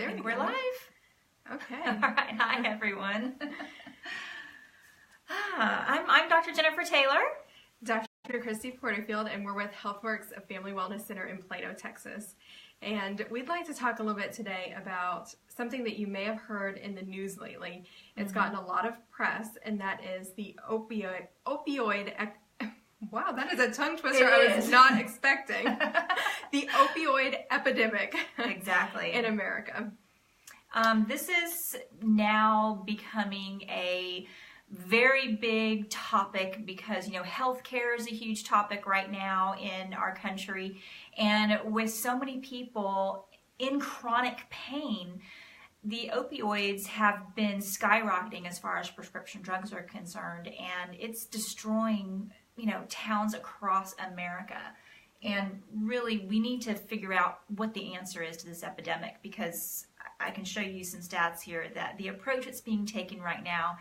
There we go. We're live. Okay. All right. Hi, everyone. I'm Dr. Jennifer Taylor. Dr. Christy Porterfield, and we're with HealthWorks, a family wellness center in Plano, Texas. And we'd like to talk a little bit today about something that you may have heard in the news lately. It's gotten a lot of press, and that is the opioid wow, that is a tongue twister I was not expecting. The opioid epidemic. Exactly. In America. This is now becoming a very big topic because, you know, healthcare is a huge topic right now in our country. And with so many people in chronic pain, the opioids have been skyrocketing as far as prescription drugs are concerned. And it's destroying, you know, towns across America. And really, we need to figure out what the answer is to this epidemic, because I can show you some stats here that the approach that's being taken right now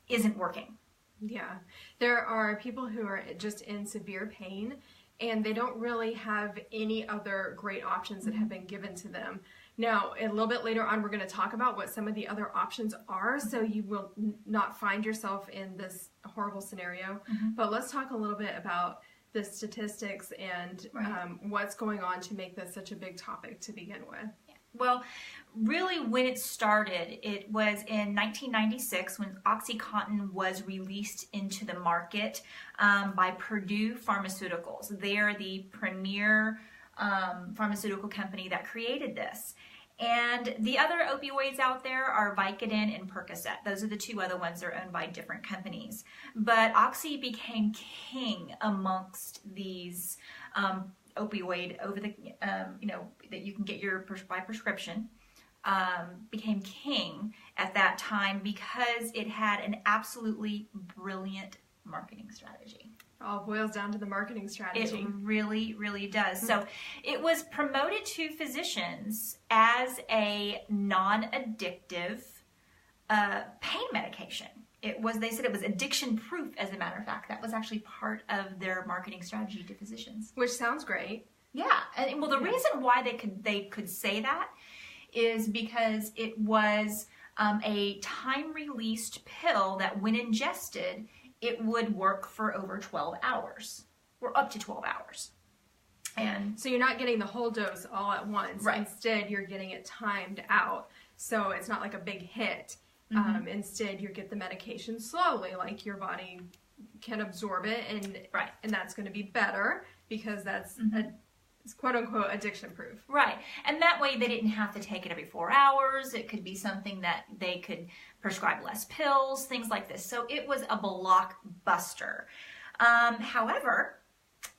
isn't working. Yeah, there are people who are just in severe pain, and they don't really have any other great options that have been given to them. Now, a little bit later on, we're going to talk about what some of the other options are, so you will not find yourself in this horrible scenario. But let's talk a little bit about the statistics and what's going on to make this such a big topic to begin with. Well, really when it started, it was in 1996 when OxyContin was released into the market by Purdue Pharmaceuticals. They are the premier pharmaceutical company that created this. And the other opioids out there are Vicodin and Percocet. Those are the two other ones that are owned by different companies. But Oxy became king amongst these opioid over the, you know, that you can get by prescription, became king at that time because it had an absolutely brilliant marketing strategy. It all boils down to the marketing strategy. It really, really does. So it was promoted to physicians as a non-addictive pain medication. They said it was addiction proof, as a matter of fact. That was actually part of their marketing strategy to physicians. Which sounds great. Yeah. And well, the reason why they could say that is because it was a time-released pill that when ingested, it would work for over 12 hours or up to 12 hours. And so you're not getting the whole dose all at once. Right. Instead, you're getting it timed out. So it's not like a big hit. Instead, you get the medication slowly, like your body can absorb it, and that's going to be better because that's it's quote-unquote addiction-proof. Right. And that way they didn't have to take it every 4 hours. It could be something that they could prescribe less pills, things like this. So it was a blockbuster. However,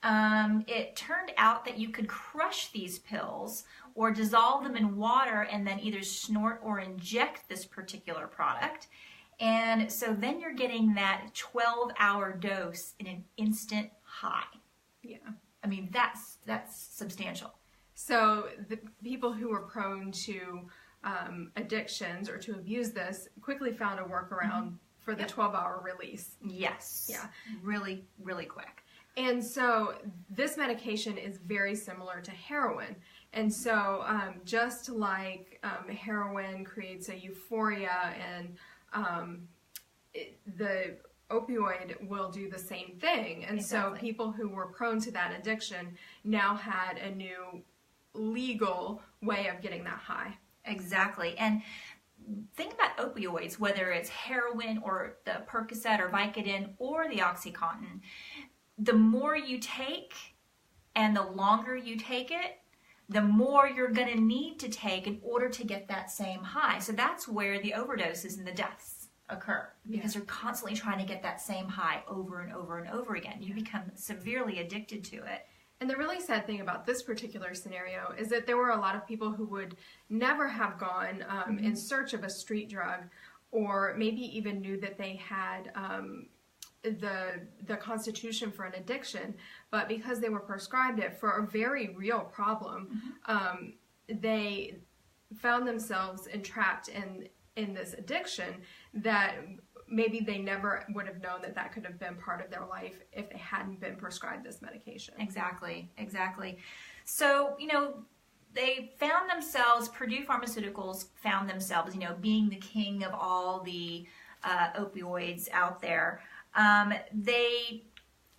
it turned out that you could crush these pills or dissolve them in water and then either snort or inject this particular product. And so then you're getting that 12-hour dose in an instant high. Yeah. I mean, that's substantial. So the people who were prone to addictions or to abuse this quickly found a workaround for the 12-hour release. Yes. Yeah. Really, really quick. And so this medication is very similar to heroin. And so just like heroin creates a euphoria, and the opioid will do the same thing. And so people who were prone to that addiction now had a new legal way of getting that high. Exactly. And think about opioids, whether it's heroin or the Percocet or Vicodin or the OxyContin. The more you take and the longer you take it, the more you're going to need to take in order to get that same high. So that's where the overdoses and the deaths occur, because you're constantly trying to get that same high over and over and over again. You become severely addicted to it. And the really sad thing about this particular scenario is that there were a lot of people who would never have gone in search of a street drug, or maybe even knew that they had the constitution for an addiction, but because they were prescribed it for a very real problem, they found themselves entrapped in this addiction that maybe they never would have known that could have been part of their life if they hadn't been prescribed this medication. Exactly, exactly. So, you know, they found themselves, Purdue Pharmaceuticals found themselves, being the king of all the opioids out there.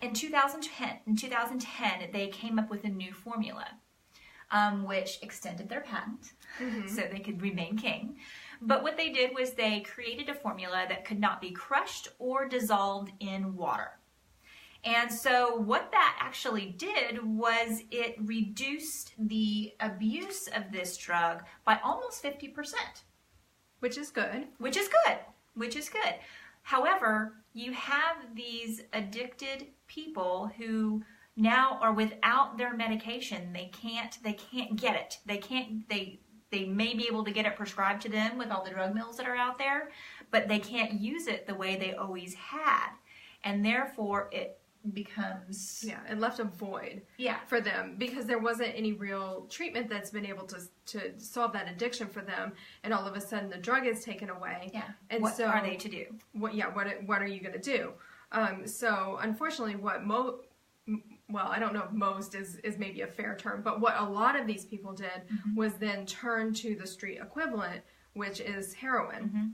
In 2010, they came up with a new formula, which extended their patent so they could remain king. But what they did was they created a formula that could not be crushed or dissolved in water. And so what that actually did was it reduced the abuse of this drug by almost 50%. Which is good. Which is good. However, you have these addicted people who now are without their medication. They can't get it. They may be able to get it prescribed to them with all the drug mills that are out there, but they can't use it the way they always had. And therefore it becomes... Yeah, it left a void for them because there wasn't any real treatment that's been able to solve that addiction for them, and all of a sudden the drug is taken away. Yeah. And what are they to do? What are you going to do? So unfortunately well, I don't know if most is maybe a fair term, but what a lot of these people did was then turn to the street equivalent, which is heroin.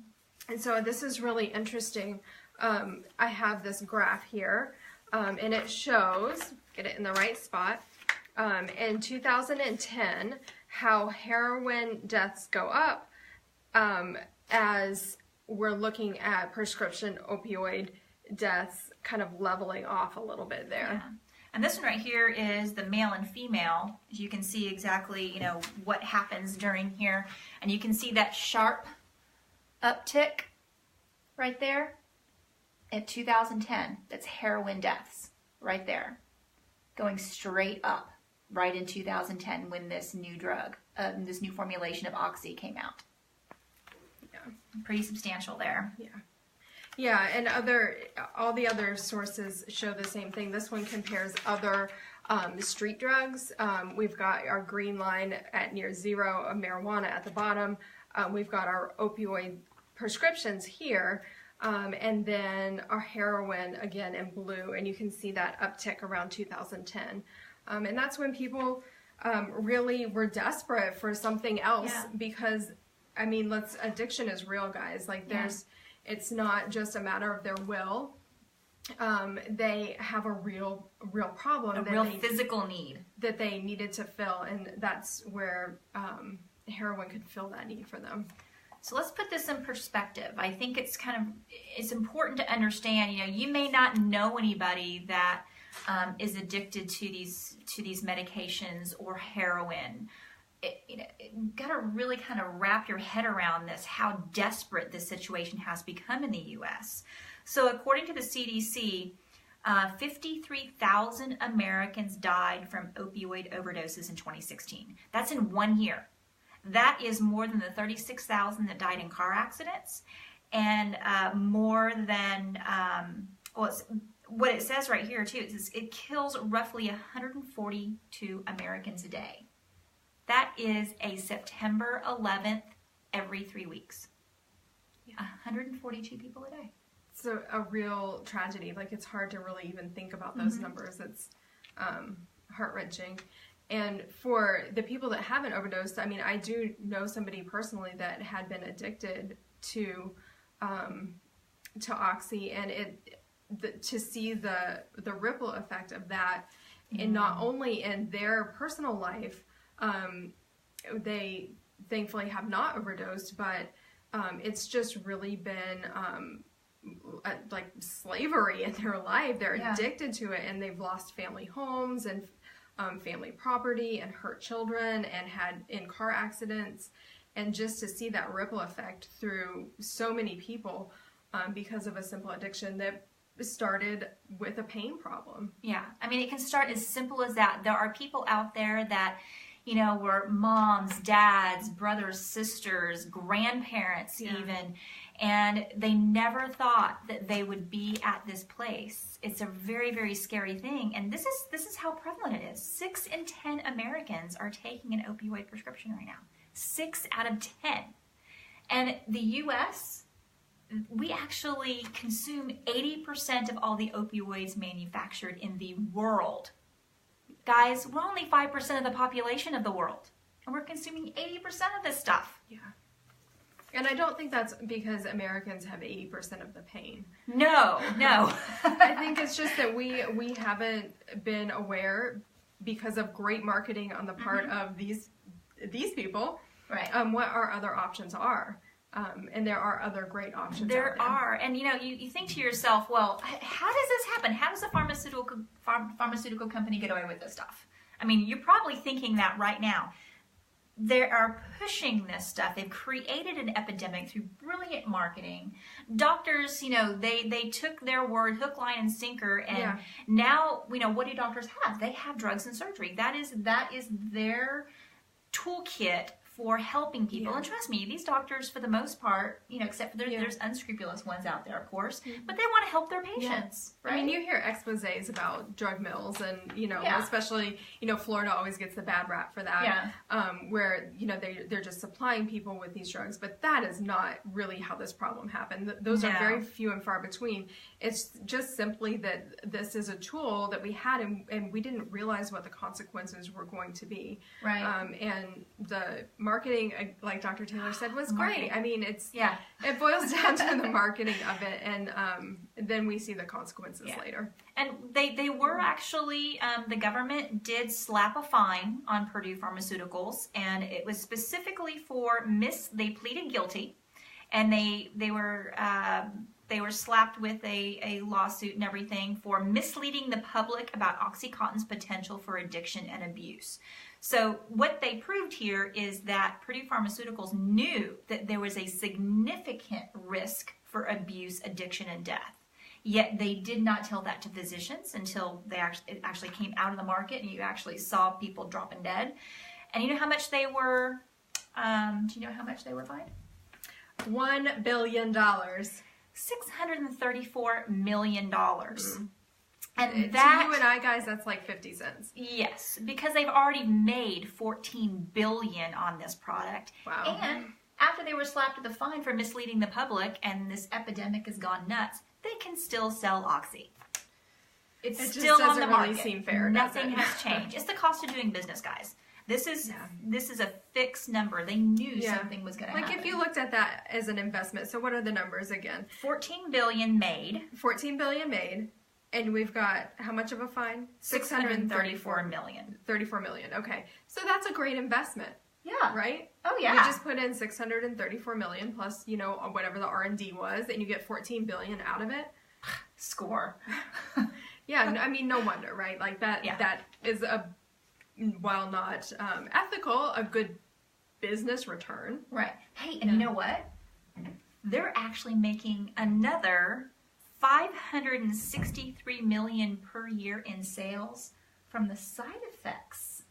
And so this is really interesting. I have this graph here. And it shows, get it in the right spot, in 2010, how heroin deaths go up as we're looking at prescription opioid deaths kind of leveling off a little bit there. Yeah. And this one right here is the male and female. You can see exactly, what happens during here. And you can see that sharp uptick right there. In 2010, that's heroin deaths right there, going straight up right in 2010 when this new drug, this new formulation of Oxy came out. Yeah, pretty substantial there. Yeah, and all the other sources show the same thing. This one compares other street drugs. We've got our green line at near zero, marijuana at the bottom. We've got our opioid prescriptions here. And then our heroin again in blue, and you can see that uptick around 2010. And that's when people really were desperate for something else because, addiction is real, guys. Like it's not just a matter of their will. They have a real problem. A real physical need. That they needed to fill, and that's where heroin could fill that need for them. So let's put this in perspective. I think it's important to understand, you may not know anybody that is addicted to these medications or heroin. You got to really kind of wrap your head around this, how desperate this situation has become in the U.S. So according to the CDC, 53,000 Americans died from opioid overdoses in 2016. That's in 1 year. That is more than the 36,000 that died in car accidents, and more than, what it says right here too, it kills roughly 142 Americans a day. That is a September 11th every 3 weeks. 142 people a day. It's a real tragedy. Like, it's hard to really even think about those numbers. It's heart-wrenching. And for the people that haven't overdosed, I do know somebody personally that had been addicted to Oxy, and to see the ripple effect of that, and not only in their personal life, they thankfully have not overdosed, but it's just really been like slavery in their life. They're addicted to it, and they've lost family homes and family property and hurt children and had in car accidents. And just to see that ripple effect through so many people because of a simple addiction that started with a pain problem. Yeah, it can start as simple as that. There are people out there that, were moms, dads, brothers, sisters, grandparents even, and they never thought that they would be at this place. It's a very, very scary thing, and this is how prevalent it is. 6 in 10 Americans are taking an opioid prescription right now. 6 out of 10. And the U.S., we actually consume 80% of all the opioids manufactured in the world. Guys, we're only 5% of the population of the world. And we're consuming 80% of this stuff. Yeah. And I don't think that's because Americans have 80% of the pain. No. I think it's just that we haven't been aware because of great marketing on the part of these people. Right. What our other options are. And there are other great options There out there. are. And you think to yourself, well, how does this happen? How does a pharmaceutical company get away with this stuff? I mean, you're probably thinking that right now. They are pushing this stuff. They've created an epidemic through brilliant marketing. Doctors, they took their word hook, line, and sinker, and now, what do doctors have? They have drugs and surgery. That is their toolkit for helping people. And trust me, these doctors, for the most part, except for there's unscrupulous ones out there, of course, but they want to help their patients, right? I mean, you hear exposés about drug mills and, especially, Florida always gets the bad rap for that, where, they're just supplying people with these drugs, but that is not really how this problem happened. Those are very few and far between. It's just simply that this is a tool that we had and we didn't realize what the consequences were going to be. Right. And the marketing, like Dr. Taylor said, was great. I mean, it boils down to the marketing of it, and then we see the consequences later. And they were actually, the government did slap a fine on Purdue Pharmaceuticals, and it was specifically for they pleaded guilty, and they were slapped with a lawsuit and everything for misleading the public about OxyContin's potential for addiction and abuse. So what they proved here is that Purdue Pharmaceuticals knew that there was a significant risk for abuse, addiction, and death. Yet they did not tell that to physicians until it actually came out of the market and you actually saw people dropping dead. And you know how much they were, do you know how much they were fined? $1 billion. $634 million. And to you and I, guys, that's like 50 cents. Yes, because they've already made $14 billion on this product. Wow. And after they were slapped with a fine for misleading the public and this epidemic has gone nuts, they can still sell Oxy. It still on the market. Really seem fair. Nothing has changed. It's the cost of doing business, guys. This is a fixed number. They knew something was going to happen. Like if you looked at that as an investment, so what are the numbers again? $14 billion made. $14 billion made. And we've got how much of a fine? $634 million. $34 million. Okay. So that's a great investment. Yeah. Right? Oh, yeah. You just put in $634 million plus, whatever the R&D was, and you get $14 billion out of it. Score. Yeah, I mean, no wonder, right? Like that is while not ethical, a good business return. Right. Hey, and you know what? They're actually making another $563 million per year in sales from the side effects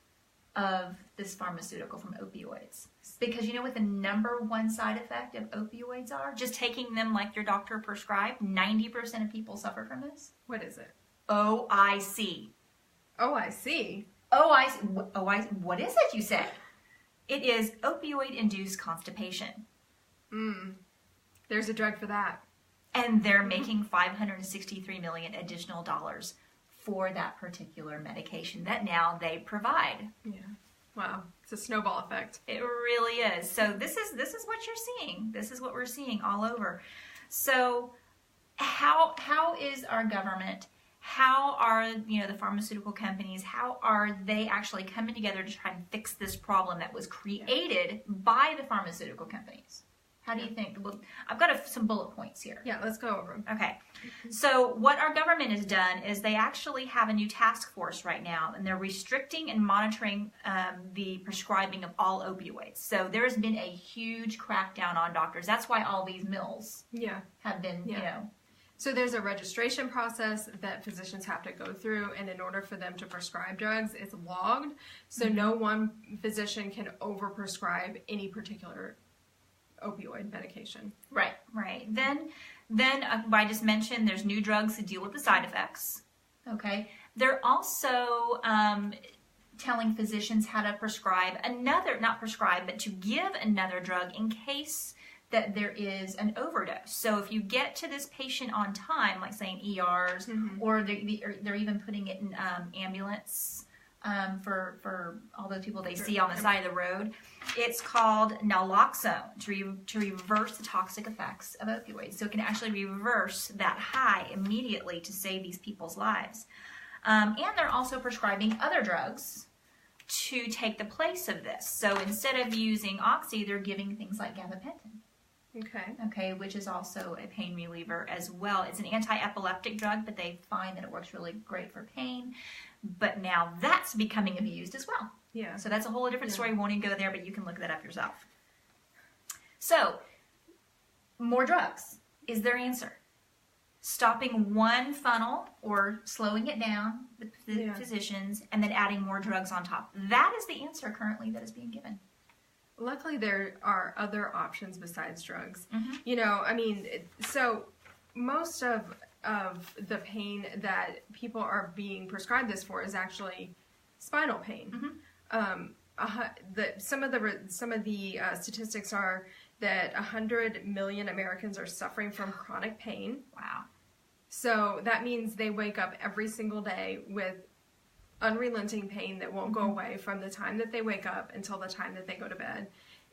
of this pharmaceutical from opioids. Because you know what the number one side effect of opioids are? Just taking them like your doctor prescribed, 90% of people suffer from this. What is it? OIC. OIC? OIC. What is it, you say? It is opioid-induced constipation. There's a drug for that. And they're making $563 million additional dollars for that particular medication that now they provide. Yeah. Wow. It's a snowball effect. It really is. So this is what you're seeing. This is what we're seeing all over. So how is our government, how are the pharmaceutical companies, how are they actually coming together to try and fix this problem that was created by the pharmaceutical companies? How do you think? Well, I've got some bullet points here. Yeah, let's go over them. Okay. So what our government has done is they actually have a new task force right now, and they're restricting and monitoring the prescribing of all opioids. So there's been a huge crackdown on doctors. That's why all these mills have been, So there's a registration process that physicians have to go through, and in order for them to prescribe drugs, it's logged. So no one physician can overprescribe any particular opioid medication. Right. Then I just mentioned there's new drugs to deal with the side effects. Okay. They're also telling physicians how to prescribe but to give another drug in case that there is an overdose. So if you get to this patient on time, like say in ERs, or they're even putting it in ambulance for all those people they see on the side of the road. It's called naloxone to reverse the toxic effects of opioids. So it can actually reverse that high immediately to save these people's lives. And they're also prescribing other drugs to take the place of this. So instead of using oxy, they're giving things like gabapentin. Okay, which is also a pain reliever as well. It's an anti-epileptic drug, but they find that it works really great for pain. But now that's becoming abused as well. Yeah. So that's a whole different story. We won't even go there, but you can look that up yourself. So, more drugs is their answer. Stopping one funnel or slowing it down with the physicians and then adding more drugs on top. That is the answer currently that is being given. Luckily, there are other options besides drugs. Mm-hmm. You know, I mean, so most of the pain that people are being prescribed this for is actually spinal pain. Mm-hmm. Some of the statistics are that 100 million Americans are suffering from chronic pain. Wow. So that means they wake up every single day with unrelenting pain that won't go away from the time that they wake up until the time that they go to bed.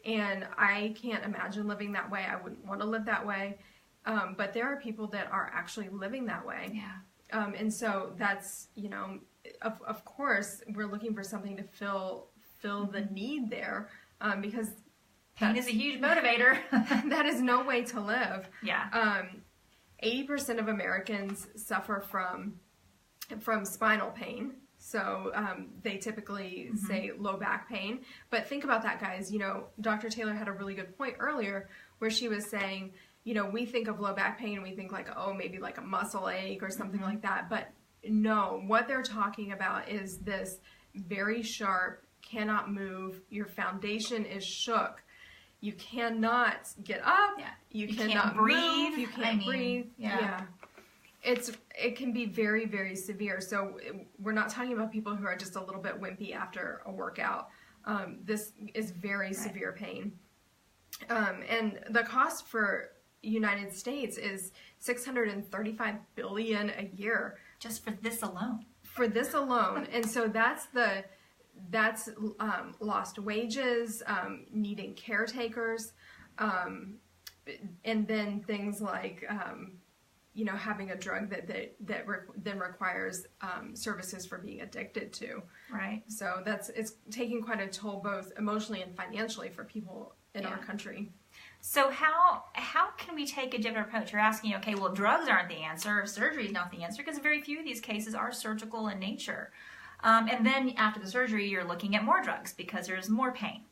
And I can't imagine living that way. I wouldn't want to live that way. But there are people that are actually living that way. Yeah. And so that's, you know, of course, we're looking for something to fill the need there, because pain is a huge motivator. That is no way to live. Yeah. 80% of Americans suffer from spinal pain. So they typically say low back pain. But think about that, guys. You know, Dr. Taylor had a really good point earlier where she was saying, you know, we think of low back pain and we think like, oh, maybe like a muscle ache or something like that. But no, what they're talking about is this very sharp, cannot move, your foundation is shook. You cannot get up. Yeah. You can't cannot breathe. move. You can't breathe. Yeah. It can be very, very severe. So we're not talking about people who are just a little bit wimpy after a workout. This is very severe pain. And the cost for United States is $635 billion a year. Just for this alone. For this alone. And so that's lost wages, needing caretakers, and then things like, you know, having a drug that then requires services for being addicted to. Right. So it's taking quite a toll both emotionally and financially for people in our country. So how can we take a different approach? You're asking, okay, well, drugs aren't the answer, surgery is not the answer, because very few of these cases are surgical in nature. And then after the surgery, you're looking at more drugs because there's more pain.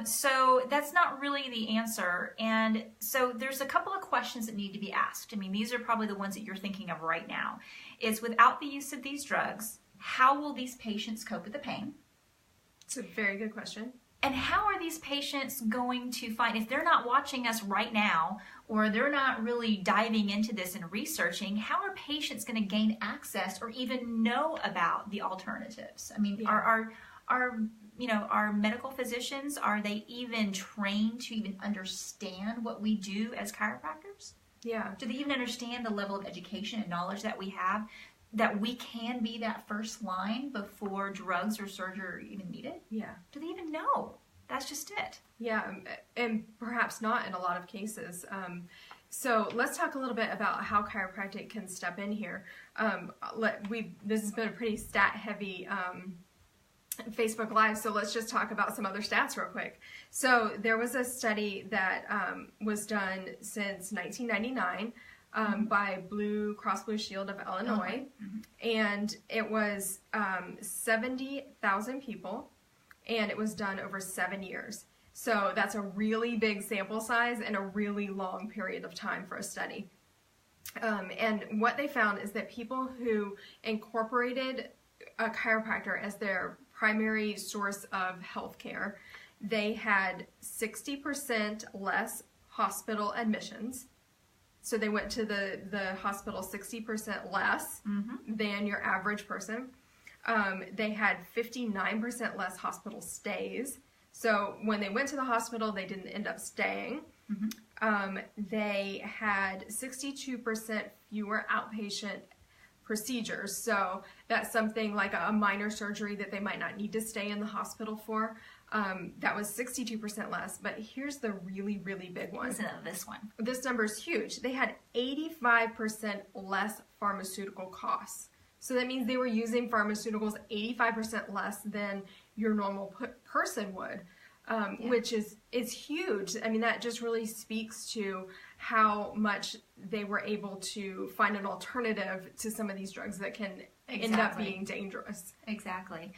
So that's not really the answer. And so there's a couple of questions that need to be asked. I mean, these are probably the ones that you're thinking of right now. Is without the use of these drugs, how will these patients cope with the pain? It's a very good question. And how are these patients going to find, if they're not watching us right now, or they're not really diving into this and researching, how are patients going to gain access or even know about the alternatives? I mean, are medical physicians, are they even trained to even understand what we do as chiropractors? Yeah. Do they even understand the level of education and knowledge that we have, that we can be that first line before drugs or surgery are even needed? Yeah. Do they even know? That's just it. Yeah, and perhaps not in a lot of cases. So let's talk a little bit about how chiropractic can step in here. This has been a pretty stat-heavy Facebook Live, so let's just talk about some other stats real quick. So there was a study that was done since 1999 by Blue Cross Blue Shield of Illinois, and it was 70,000 people, and it was done over 7 years. So that's a really big sample size and a really long period of time for a study. And what they found is that people who incorporated a chiropractor as their primary source of health care, they had 60% less hospital admissions. So they went to the hospital 60% less than your average person. They had 59% less hospital stays. So when they went to the hospital, they didn't end up staying. They had 62% fewer outpatient procedures. So that's something like a minor surgery that they might not need to stay in the hospital for. That was 62% less. But here's the really, really big one. Listen to this one. This number is huge. They had 85% less pharmaceutical costs. So that means they were using pharmaceuticals 85% less than your normal person would, which is huge. I mean, that just really speaks to how much they were able to find an alternative to some of these drugs that can end up being dangerous. Exactly.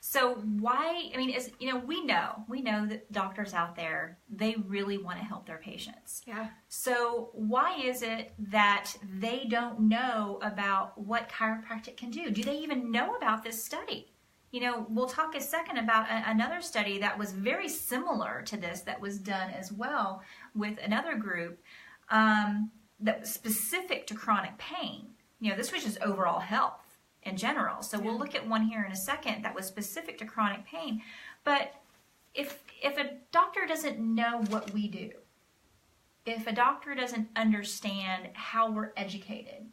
So why, I mean, we know that doctors out there, they really want to help their patients. Yeah. So why is it that they don't know about what chiropractic can do? Do they even know about this study? We'll talk a second about another study that was very similar to this that was done as well with another group that was specific to chronic pain. This was just overall health in general. So we'll look at one here in a second that was specific to chronic pain. But if a doctor doesn't know what we do, if a doctor doesn't understand how we're educated,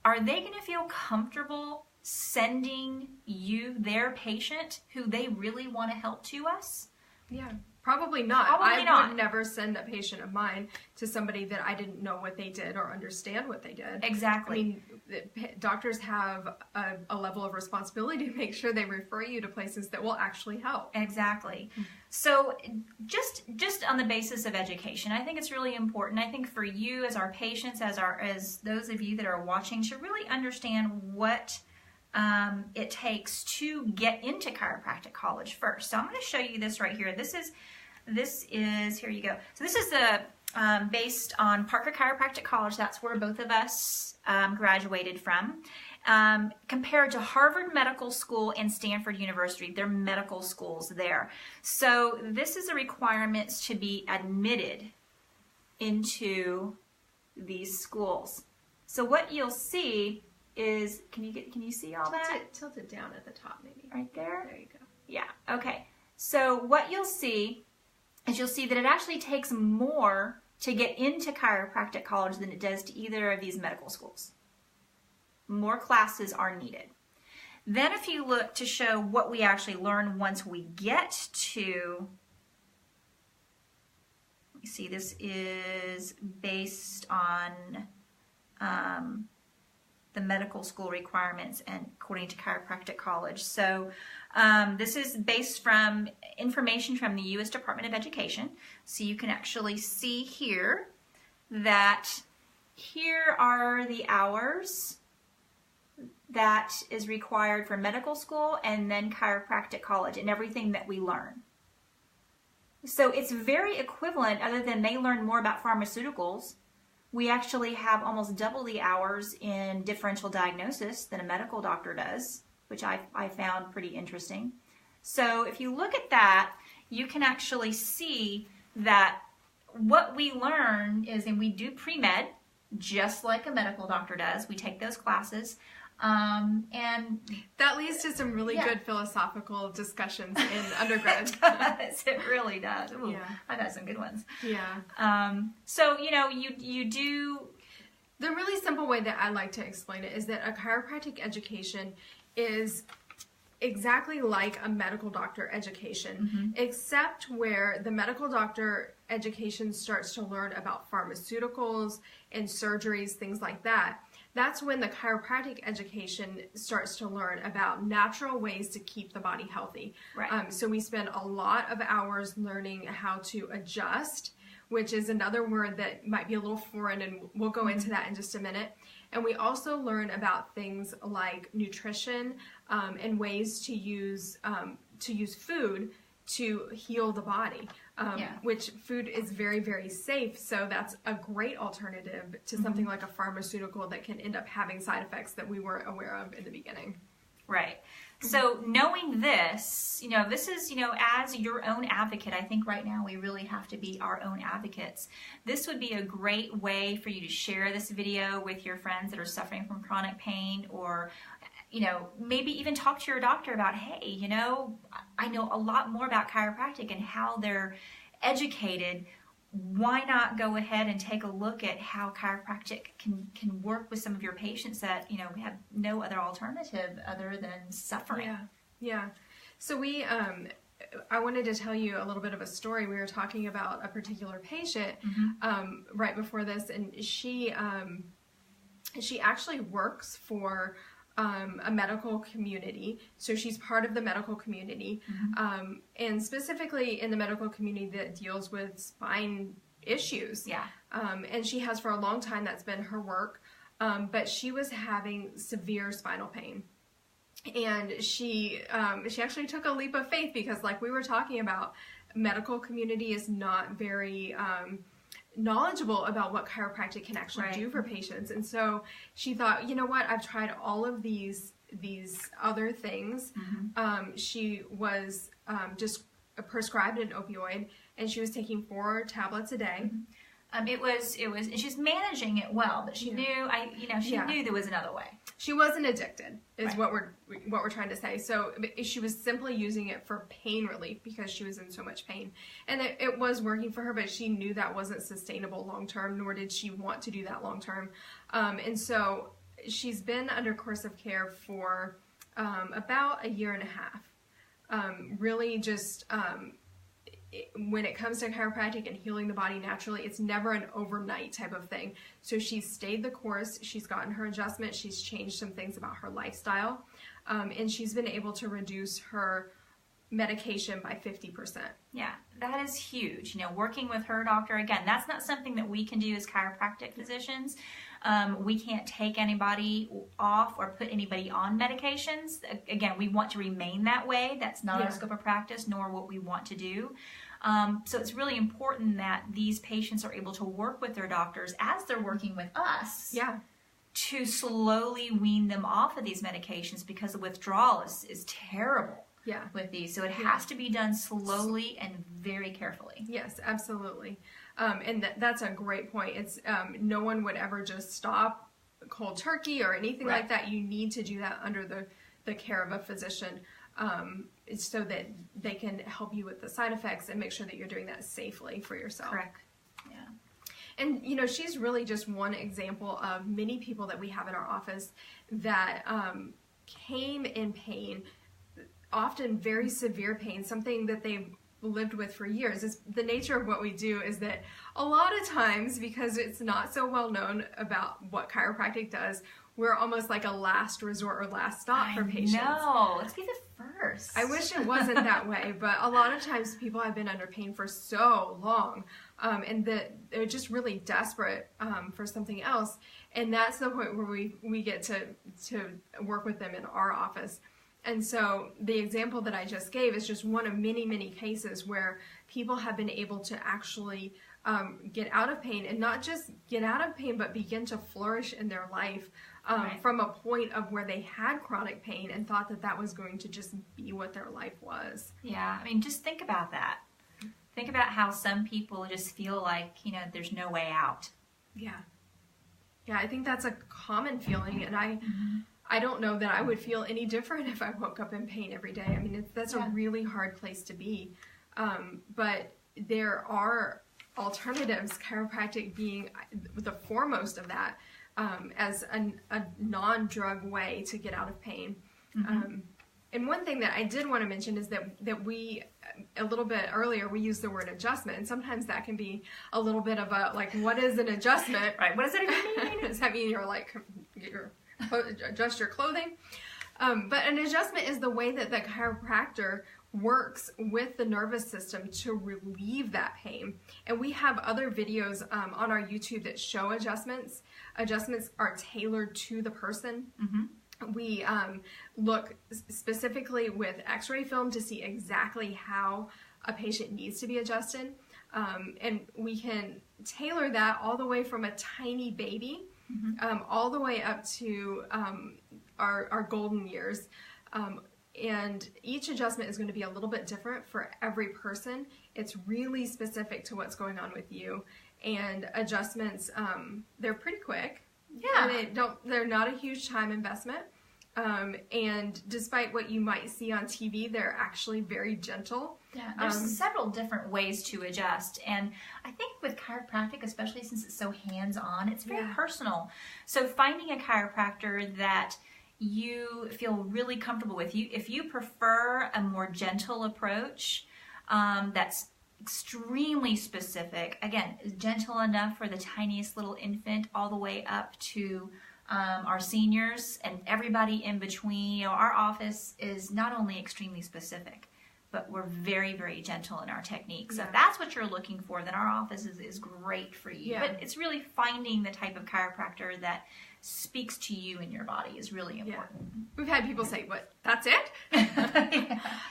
are they going to feel comfortable sending you their patient who they really want to help to us? Yeah. Probably not. I would never send a patient of mine to somebody that I didn't know what they did or understand what they did. Exactly. I mean, doctors have a level of responsibility to make sure they refer you to places that will actually help. Exactly. So just on the basis of education, I think it's really important. I think for you as our patients, as those of you that are watching, should really understand what it takes to get into chiropractic college first. So I'm going to show you this right here. This is here you go. So this is based on Parker Chiropractic College. That's where both of us graduated from. Compared to Harvard Medical School and Stanford University, they're medical schools there. So this is the requirements to be admitted into these schools. So what you'll see is, can you see all that? Tilt it down at the top, maybe. Right there? There you go. Yeah, okay. So what you'll see is that it actually takes more to get into chiropractic college than it does to either of these medical schools. More classes are needed. Then if you look to show what we actually learn once we get to, let me see, this is based on the medical school requirements and according to Chiropractic College. So this is based from information from the U.S. Department of Education. So you can actually see here that here are the hours that is required for medical school and then chiropractic college and everything that we learn. So it's very equivalent, other than they learn more about pharmaceuticals. We actually have almost double the hours in differential diagnosis than a medical doctor does, which I found pretty interesting. So if you look at that, you can actually see that what we learn is, and we do pre-med, just like a medical doctor does. We take those classes. And that leads to some really good philosophical discussions in undergrad. It really does. Ooh, yeah. I've had some good ones. Yeah. So, you do... The really simple way that I like to explain it is that a chiropractic education is exactly like a medical doctor education, except where the medical doctor education starts to learn about pharmaceuticals and surgeries, things like that. That's when the chiropractic education starts to learn about natural ways to keep the body healthy. Right. So we spend a lot of hours learning how to adjust, which is another word that might be a little foreign, and we'll go into that in just a minute. And we also learn about things like nutrition and ways to use food to heal the body, which food is very, very safe. So that's a great alternative to something like a pharmaceutical that can end up having side effects that we weren't aware of in the beginning. Right. So knowing this, this is, as your own advocate, I think right now we really have to be our own advocates. This would be a great way for you to share this video with your friends that are suffering from chronic pain, or maybe even talk to your doctor about, hey, I know a lot more about chiropractic and how they're educated. why not go ahead and take a look at how chiropractic can work with some of your patients that, we have no other alternative other than suffering. Yeah, yeah. So I wanted to tell you a little bit of a story. We were talking about a particular patient right before this, and she actually works for a medical community. So she's part of the medical community, and specifically in the medical community that deals with spine issues. Yeah. And she has for a long time. That's been her work. But she was having severe spinal pain. And she actually took a leap of faith because, like we were talking about, medical community is not very knowledgeable about what chiropractic can actually do for patients. And so she thought, you know what, I've tried all of these other things. She was just prescribed an opioid, and she was taking 4 tablets a day. It was, and she's managing it well, but she knew, knew there was another way. She wasn't addicted, is what we're trying to say. So she was simply using it for pain relief because she was in so much pain, and it was working for her. But she knew that wasn't sustainable long term, nor did she want to do that long term. And so she's been under course of care for about a year and a half. Really, just when it comes to chiropractic and healing the body naturally, it's never an overnight type of thing. So she's stayed the course, she's gotten her adjustment, she's changed some things about her lifestyle, and she's been able to reduce her medication by 50%. Yeah, that is huge. Working with her doctor, again, that's not something that we can do as chiropractic physicians. We can't take anybody off or put anybody on medications. Again, we want to remain that way. That's not our scope of practice, nor what we want to do. So it's really important that these patients are able to work with their doctors as they're working with us. Yeah. To slowly wean them off of these medications, because the withdrawal is terrible. Yeah. With these. So it has to be done slowly and very carefully. Yes, absolutely. And that's a great point. It's no one would ever just stop cold turkey or anything like that. You need to do that under the care of a physician, so that they can help you with the side effects and make sure that you're doing that safely for yourself. Correct. Yeah. And she's really just one example of many people that we have in our office that came in pain, often very severe pain, something that they've lived with for years. It's the nature of what we do is that a lot of times, because it's not so well known about what chiropractic does, we're almost like a last resort or last stop for patients. No, let's be the first. I wish it wasn't that way, but a lot of times people have been under pain for so long, and that they're just really desperate for something else, and that's the point where we get to work with them in our office. And so the example that I just gave is just one of many, many cases where people have been able to actually get out of pain, and not just get out of pain, but begin to flourish in their life from a point of where they had chronic pain and thought that was going to just be what their life was. Yeah, I mean, just think about that. Think about how some people just feel like, there's no way out. Yeah. Yeah, I think that's a common feeling, and I don't know that I would feel any different if I woke up in pain every day. I mean, that's a really hard place to be. But there are alternatives, chiropractic being the foremost of that, as a non-drug way to get out of pain. And one thing that I did want to mention is that we, a little bit earlier, we used the word adjustment, and sometimes that can be a little bit of a, like, what is an adjustment? Right, what does it mean? Does that mean you're like, adjust your clothing? But an adjustment is the way that the chiropractor works with the nervous system to relieve that pain. And we have other videos on our YouTube that show adjustments. Adjustments are tailored to the person. We look specifically with x-ray film to see exactly how a patient needs to be adjusted. And we can tailor that all the way from a tiny baby all the way up to our golden years. And each adjustment is going to be a little bit different for every person. It's really specific to what's going on with you. And adjustments, they're pretty quick. Yeah. And they're not a huge time investment. And despite what you might see on TV, they're actually very gentle. Yeah, there's several different ways to adjust. And I think with chiropractic, especially since it's so hands-on, it's very personal. So finding a chiropractor that you feel really comfortable with, if you prefer a more gentle approach, that's extremely specific, again, gentle enough for the tiniest little infant all the way up to our seniors and everybody in between. Our office is not only extremely specific, but we're very, very gentle in our technique. So if that's what you're looking for, then our office is great for you. But it's really finding the type of chiropractor that speaks to you and your body is really important. We've had people say, "What? That's it?"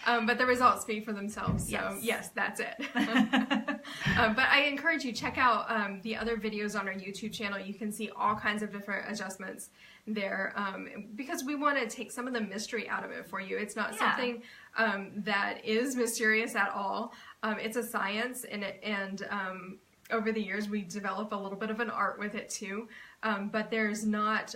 But the results speak for themselves. So yes, that's it. But I encourage you, check out the other videos on our YouTube channel. You can see all kinds of different adjustments there, because we want to take some of the mystery out of it for you. It's not something that is mysterious at all. It's a science, and over the years we develop a little bit of an art with it too. But there's not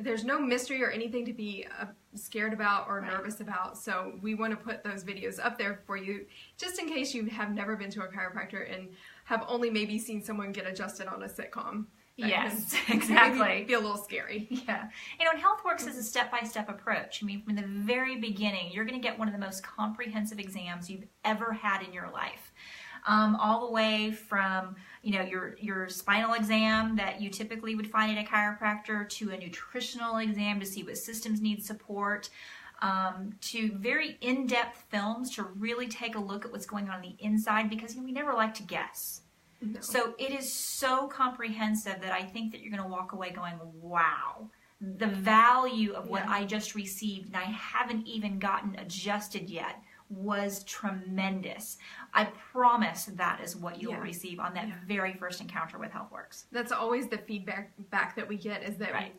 there's no mystery or anything to be scared about or nervous about. So we want to put those videos up there for you, just in case you have never been to a chiropractor and have only maybe seen someone get adjusted on a sitcom. Yes, exactly. Be a little scary. Yeah. And HealthWorks is a step-by-step approach. I mean, from the very beginning, you're going to get one of the most comprehensive exams you've ever had in your life. All the way from, your spinal exam that you typically would find at a chiropractor, to a nutritional exam to see what systems need support, to very in-depth films to really take a look at what's going on the inside, because we never like to guess. No. So it is so comprehensive that I think that you're going to walk away going, wow, the value of what I just received, and I haven't even gotten adjusted yet, was tremendous. I promise that is what you'll receive on that very first encounter with HealthWorks. That's always the feedback that we get, is that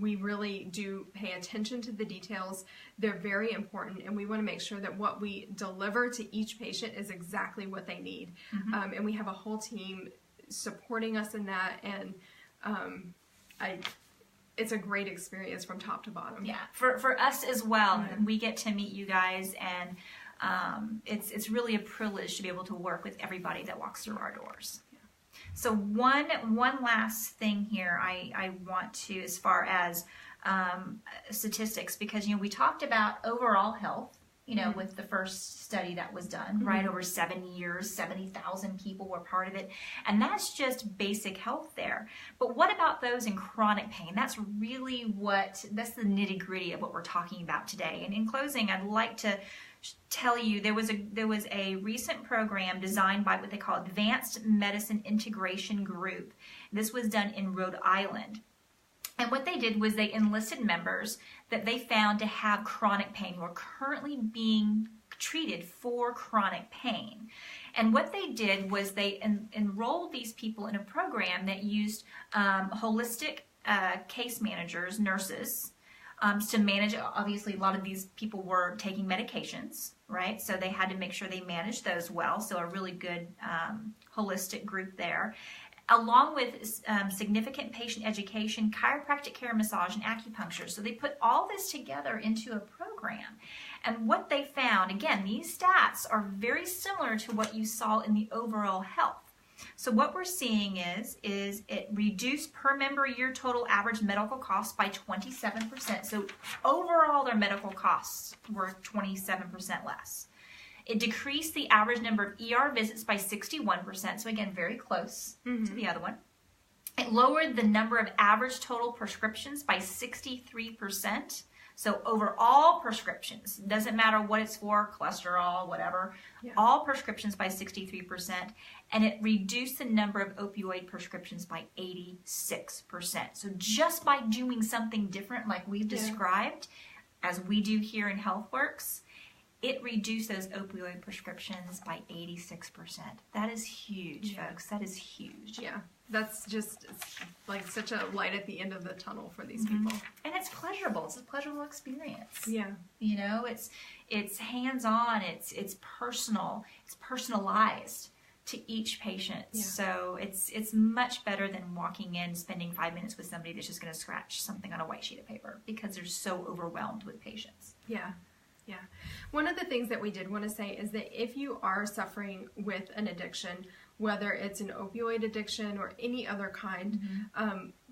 we really do pay attention to the details. They're very important, and we want to make sure that what we deliver to each patient is exactly what they need. And we have a whole team supporting us in that, and it's a great experience from top to bottom. Yeah, for us as well. We get to meet you guys, and it's really a privilege to be able to work with everybody that walks through our doors. So one last thing here I want to, as far as statistics, because we talked about overall health, with the first study that was done, right, over 7 years, 70,000 people were part of it, and that's just basic health there. But what about those in chronic pain? That's really that's the nitty-gritty of what we're talking about today. And in closing, I'd like to tell you there was a recent program designed by what they call Advanced Medicine Integration Group. This was done in Rhode Island. And what they did was they enlisted members that they found to have chronic pain, were currently being treated for chronic pain. And what they did was they enrolled these people in a program that used holistic case managers, nurses, to manage. Obviously, a lot of these people were taking medications, right? So they had to make sure they managed those well. So a really good holistic group there, along with significant patient education, chiropractic care, massage, and acupuncture. So they put all this together into a program. And what they found, again, these stats are very similar to what you saw in the overall health. So what we're seeing is it reduced per member year total average medical costs by 27%. So overall, their medical costs were 27% less. It decreased the average number of ER visits by 61%, so again, very close to the other one. It lowered the number of average total prescriptions by 63%. So over all prescriptions, doesn't matter what it's for, cholesterol, whatever, all prescriptions by 63%. And it reduced the number of opioid prescriptions by 86%. So just by doing something different like we've described, as we do here in HealthWorks, it reduced those opioid prescriptions by 86%. That is huge, folks. That is huge. Yeah. That's just like such a light at the end of the tunnel for these people. And it's pleasurable. It's a pleasurable experience. Yeah. It's hands-on. It's personal. It's personalized to each patient. Yeah. So it's much better than walking in, spending 5 minutes with somebody that's just going to scratch something on a white sheet of paper, because they're so overwhelmed with patients. Yeah. Yeah. One of the things that we did want to say is that if you are suffering with an addiction, whether it's an opioid addiction or any other kind,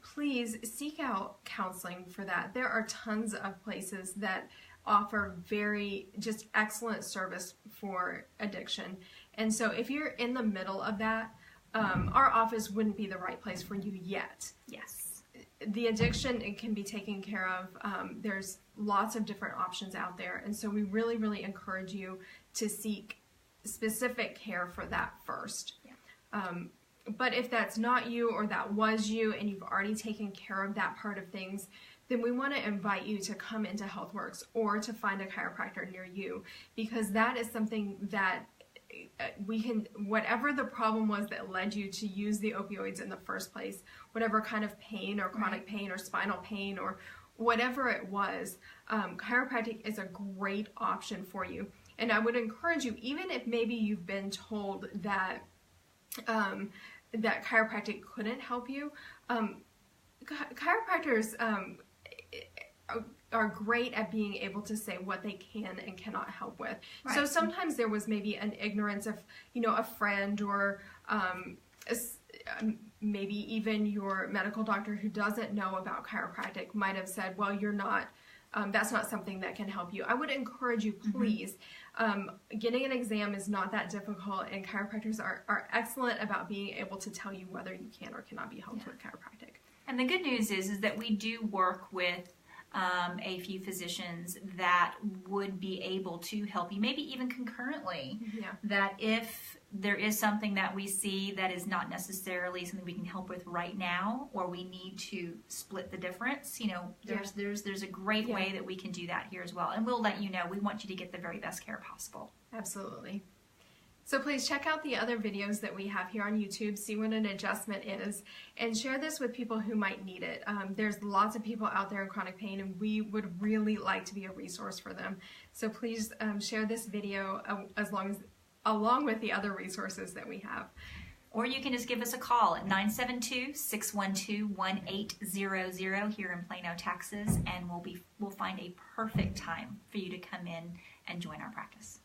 please seek out counseling for that. There are tons of places that offer very just excellent service for addiction. And so if you're in the middle of that, our office wouldn't be the right place for you yet. Yes. The addiction, it can be taken care of. There's lots of different options out there. And so we really, really encourage you to seek specific care for that first. Yeah. But if that's not you, or that was you and you've already taken care of that part of things, then we want to invite you to come into HealthWorks or to find a chiropractor near you, because that is something that we can, whatever the problem was that led you to use the opioids in the first place, whatever kind of pain or chronic pain or spinal pain or whatever it was, chiropractic is a great option for you. And I would encourage you, even if maybe you've been told that that chiropractic couldn't help you, chiropractors are great at being able to say what they can and cannot help with. Right. So sometimes there was maybe an ignorance of, a friend or maybe even your medical doctor who doesn't know about chiropractic might have said, well, you're not, that's not something that can help you. I would encourage you, please, getting an exam is not that difficult, and chiropractors are excellent about being able to tell you whether you can or cannot be helped with chiropractic. And the good news is that we do work with a few physicians that would be able to help you, maybe even concurrently. Yeah. That if there is something that we see that is not necessarily something we can help with right now, or we need to split the difference, there's a great way that we can do that here as well. And we'll let you know. We want you to get the very best care possible. Absolutely. So please check out the other videos that we have here on YouTube, see what an adjustment is, and share this with people who might need it. There's lots of people out there in chronic pain, and we would really like to be a resource for them. So please share this video along with the other resources that we have. Or you can just give us a call at 972-612-1800 here in Plano, Texas, and we'll find a perfect time for you to come in and join our practice.